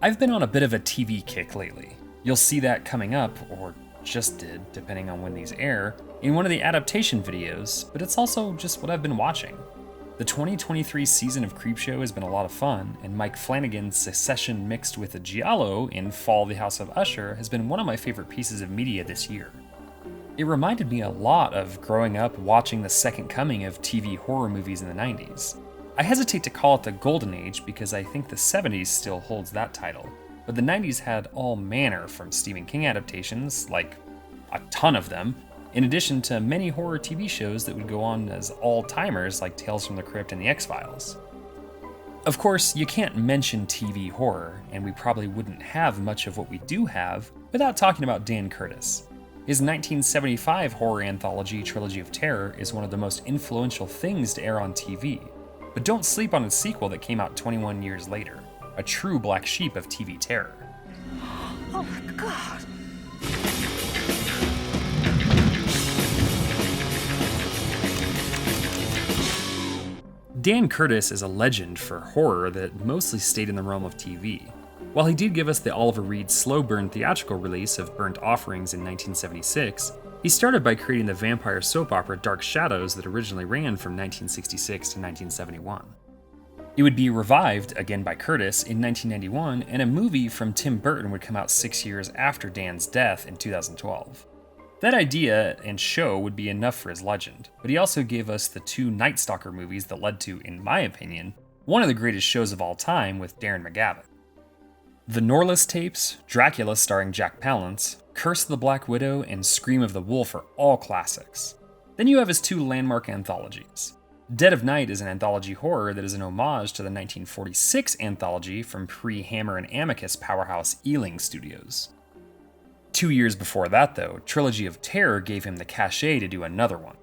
I've been on a bit of a TV kick lately. You'll see that coming up, or just did, depending on when these air, in one of the adaptation videos, but it's also just what I've been watching. The 2023 season of Creepshow has been a lot of fun, and Mike Flannigan's Secession mixed with a Giallo in Fall the House of Usher has been one of my favorite pieces of media this year. It reminded me a lot of growing up watching the second coming of TV horror movies in the 90s. I hesitate to call it the golden age because I think the 70s still holds that title, but the 90s had all manner from Stephen King adaptations, like a ton of them, in addition to many horror TV shows that would go on as all-timers like Tales from the Crypt and The X-Files. Of course, you can't mention TV horror, and we probably wouldn't have much of what we do have without talking about Dan Curtis. His 1975 horror anthology Trilogy of Terror is one of the most influential things to air on TV, but don't sleep on its sequel that came out 21 years later, a true black sheep of TV terror. Oh my God! Dan Curtis is a legend for horror that mostly stayed in the realm of TV. While he did give us the Oliver Reed slow burn theatrical release of Burnt Offerings in 1976, he started by creating the vampire soap opera Dark Shadows that originally ran from 1966 to 1971. It would be revived, again by Curtis, in 1991, and a movie from Tim Burton would come out 6 years after Dan's death in 2012. That idea and show would be enough for his legend, but he also gave us the two Night Stalker movies that led to, in my opinion, one of the greatest shows of all time with Darren McGavin. The Norliss tapes, Dracula starring Jack Palance, Curse of the Black Widow, and Scream of the Wolf are all classics. Then you have his two landmark anthologies. Dead of Night is an anthology horror that is an homage to the 1946 anthology from pre-Hammer and Amicus powerhouse Ealing Studios. 2 years before that, though, Trilogy of Terror gave him the cachet to do another one.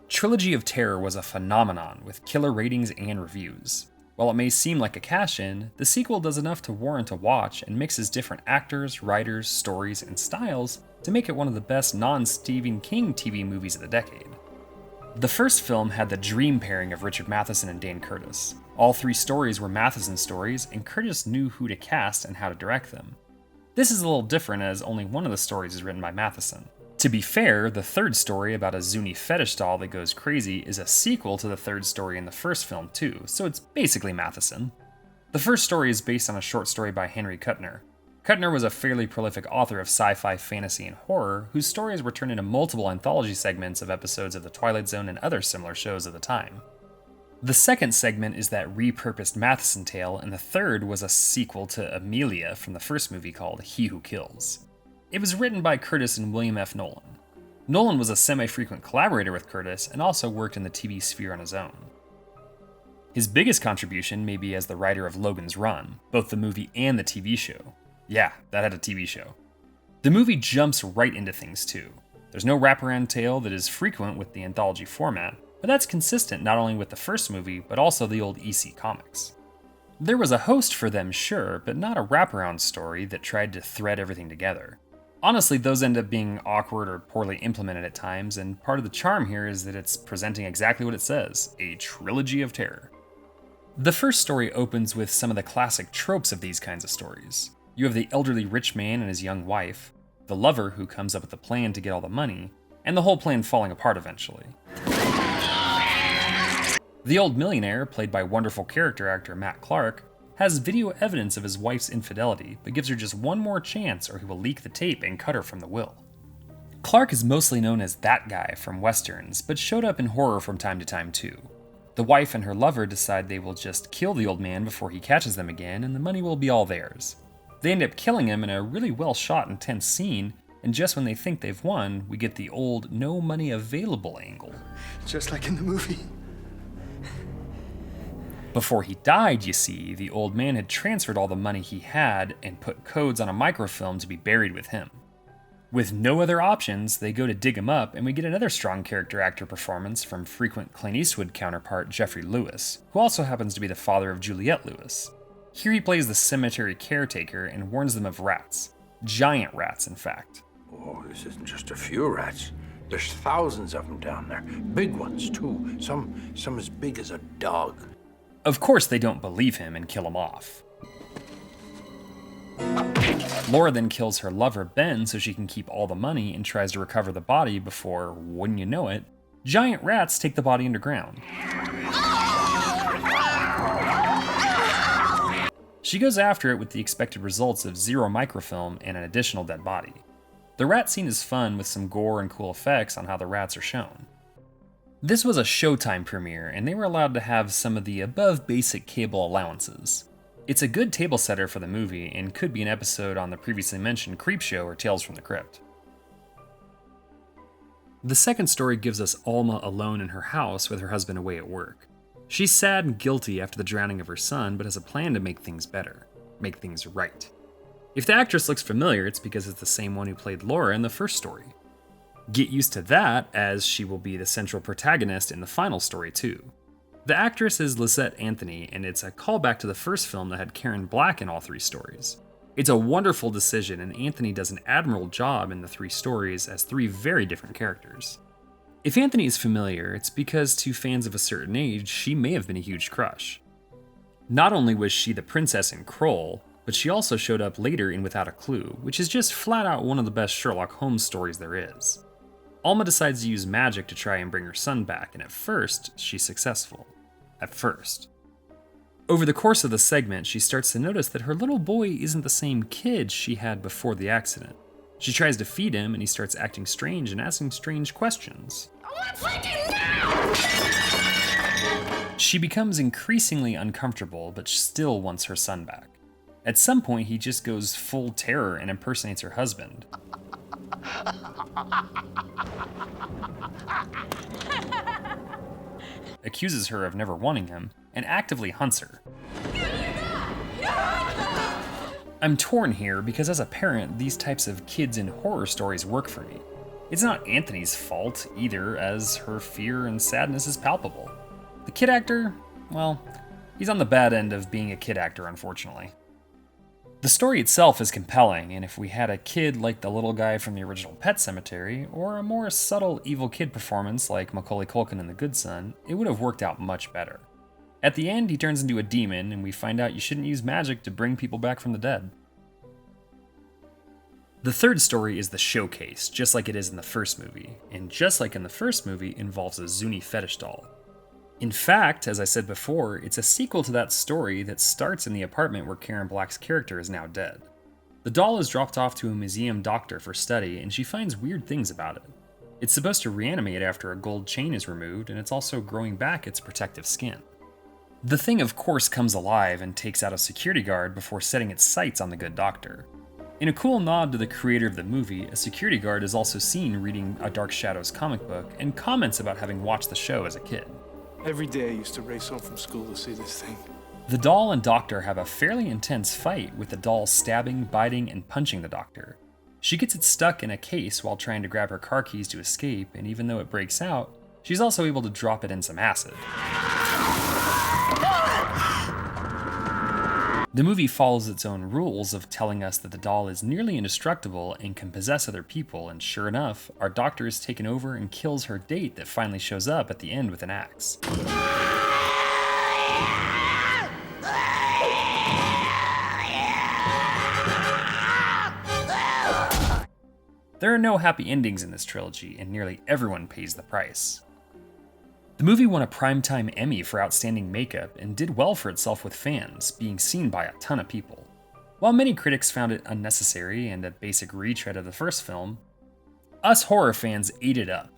Trilogy of Terror was a phenomenon with killer ratings and reviews. While it may seem like a cash-in, the sequel does enough to warrant a watch and mixes different actors, writers, stories, and styles to make it one of the best non-Stephen King TV movies of the decade. The first film had the dream pairing of Richard Matheson and Dan Curtis. All three stories were Matheson stories, and Curtis knew who to cast and how to direct them. This is a little different as only one of the stories is written by Matheson. To be fair, the third story about a Zuni fetish doll that goes crazy is a sequel to the third story in the first film too, so it's basically Matheson. The first story is based on a short story by Henry Kuttner. Kuttner was a fairly prolific author of sci-fi, fantasy, and horror, whose stories were turned into multiple anthology segments of episodes of The Twilight Zone and other similar shows of the time. The second segment is that repurposed Matheson tale, and the third was a sequel to Amelia from the first movie called He Who Kills. It was written by Curtis and William F. Nolan. Nolan was a semi-frequent collaborator with Curtis and also worked in the TV sphere on his own. His biggest contribution may be as the writer of Logan's Run, both the movie and the TV show. Yeah, that had a TV show. The movie jumps right into things too. There's no wraparound tale that is frequent with the anthology format, but that's consistent not only with the first movie, but also the old EC comics. There was a host for them, sure, but not a wraparound story that tried to thread everything together. Honestly, those end up being awkward or poorly implemented at times, and part of the charm here is that it's presenting exactly what it says, a trilogy of terror. The first story opens with some of the classic tropes of these kinds of stories. You have the elderly rich man and his young wife, the lover who comes up with a plan to get all the money, and the whole plan falling apart eventually. The old millionaire, played by wonderful character actor Matt Clark, has video evidence of his wife's infidelity, but gives her just one more chance or he will leak the tape and cut her from the will. Clark is mostly known as that guy from westerns, but showed up in horror from time to time too. The wife and her lover decide they will just kill the old man before he catches them again, and the money will be all theirs. They end up killing him in a really well shot and tense scene, and just when they think they've won, we get the old no money available angle. Just like in the movie. Before he died, you see, the old man had transferred all the money he had and put codes on a microfilm to be buried with him. With no other options, they go to dig him up, and we get another strong character actor performance from frequent Clint Eastwood counterpart Jeffrey Lewis, who also happens to be the father of Juliette Lewis. Here he plays the cemetery caretaker and warns them of rats. Giant rats, in fact. Oh, this isn't just a few rats. There's thousands of them down there. Big ones, too. Some as big as a dog. Of course they don't believe him and kill him off. Laura then kills her lover Ben so she can keep all the money and tries to recover the body before, wouldn't you know it, giant rats take the body underground. She goes after it with the expected results of 0 microfilm and an additional dead body. The rat scene is fun with some gore and cool effects on how the rats are shown. This was a Showtime premiere, and they were allowed to have some of the above basic cable allowances. It's a good table setter for the movie, and could be an episode on the previously mentioned Creepshow or Tales from the Crypt. The second story gives us Alma alone in her house with her husband away at work. She's sad and guilty after the drowning of her son, but has a plan to make things better, make things right. If the actress looks familiar, it's because it's the same one who played Laura in the first story. Get used to that, as she will be the central protagonist in the final story too. The actress is Lisette Anthony, and it's a callback to the first film that had Karen Black in all 3 stories. It's a wonderful decision, and Anthony does an admirable job in the 3 stories as 3 very different characters. If Anthony is familiar, it's because to fans of a certain age, she may have been a huge crush. Not only was she the princess in Kroll, but she also showed up later in Without a Clue, which is just flat out one of the best Sherlock Holmes stories there is. Alma decides to use magic to try and bring her son back, and at first, she's successful. At first. Over the course of the segment, she starts to notice that her little boy isn't the same kid she had before the accident. She tries to feed him, and he starts acting strange and asking strange questions. I want to play now! She becomes increasingly uncomfortable, but still wants her son back. At some point, he just goes full terror and impersonates her husband. Accuses her of never wanting him, and actively hunts her. I'm torn here because as a parent, these types of kids in horror stories work for me. It's not Anthony's fault either, as her fear and sadness is palpable. The kid actor, well, he's on the bad end of being a kid actor, unfortunately. The story itself is compelling, and if we had a kid like the little guy from the original Pet Sematary, or a more subtle evil kid performance like Macaulay Culkin in The Good Son, it would have worked out much better. At the end, he turns into a demon, and we find out you shouldn't use magic to bring people back from the dead. The third story is The Showcase, just like it is in the first movie, and just like in the first movie, involves a Zuni fetish doll. In fact, as I said before, it's a sequel to that story that starts in the apartment where Karen Black's character is now dead. The doll is dropped off to a museum doctor for study, and she finds weird things about it. It's supposed to reanimate after a gold chain is removed, and it's also growing back its protective skin. The thing, of course, comes alive and takes out a security guard before setting its sights on the good doctor. In a cool nod to the creator of the movie, a security guard is also seen reading a Dark Shadows comic book and comments about having watched the show as a kid. Every day I used to race home from school to see this thing. The doll and doctor have a fairly intense fight, with the doll stabbing, biting, and punching the doctor. She gets it stuck in a case while trying to grab her car keys to escape, and even though it breaks out, she's also able to drop it in some acid. The movie follows its own rules of telling us that the doll is nearly indestructible and can possess other people, and sure enough, our doctor is taken over and kills her date that finally shows up at the end with an axe. There are no happy endings in this trilogy, and nearly everyone pays the price. The movie won a Primetime Emmy for Outstanding Makeup and did well for itself with fans, being seen by a ton of people. While many critics found it unnecessary and a basic retread of the first film, us horror fans ate it up.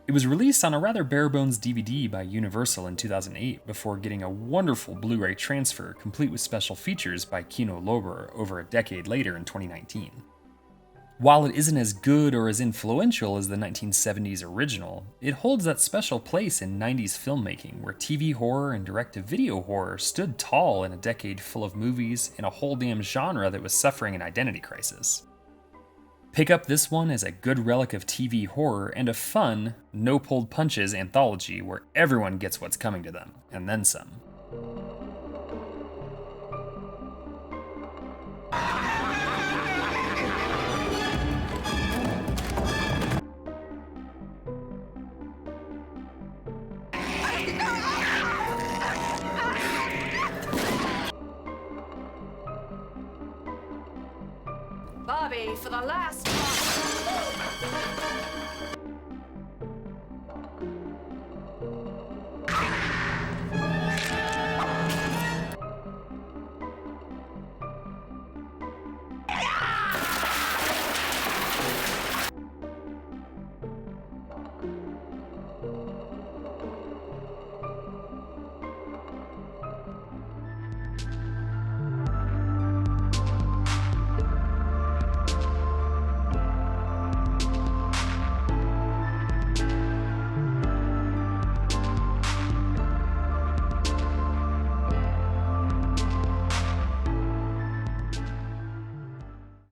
It was released on a rather bare-bones DVD by Universal in 2008 before getting a wonderful Blu-ray transfer complete with special features by Kino Lorber over a decade later in 2019. While it isn't as good or as influential as the 1970s original, it holds that special place in 90s filmmaking where TV horror and direct-to-video horror stood tall in a decade full of movies and a whole damn genre that was suffering an identity crisis. Pick up this one as a good relic of TV horror and a fun, no-pulled-punches anthology where everyone gets what's coming to them, and then some. Bobby, for the last time.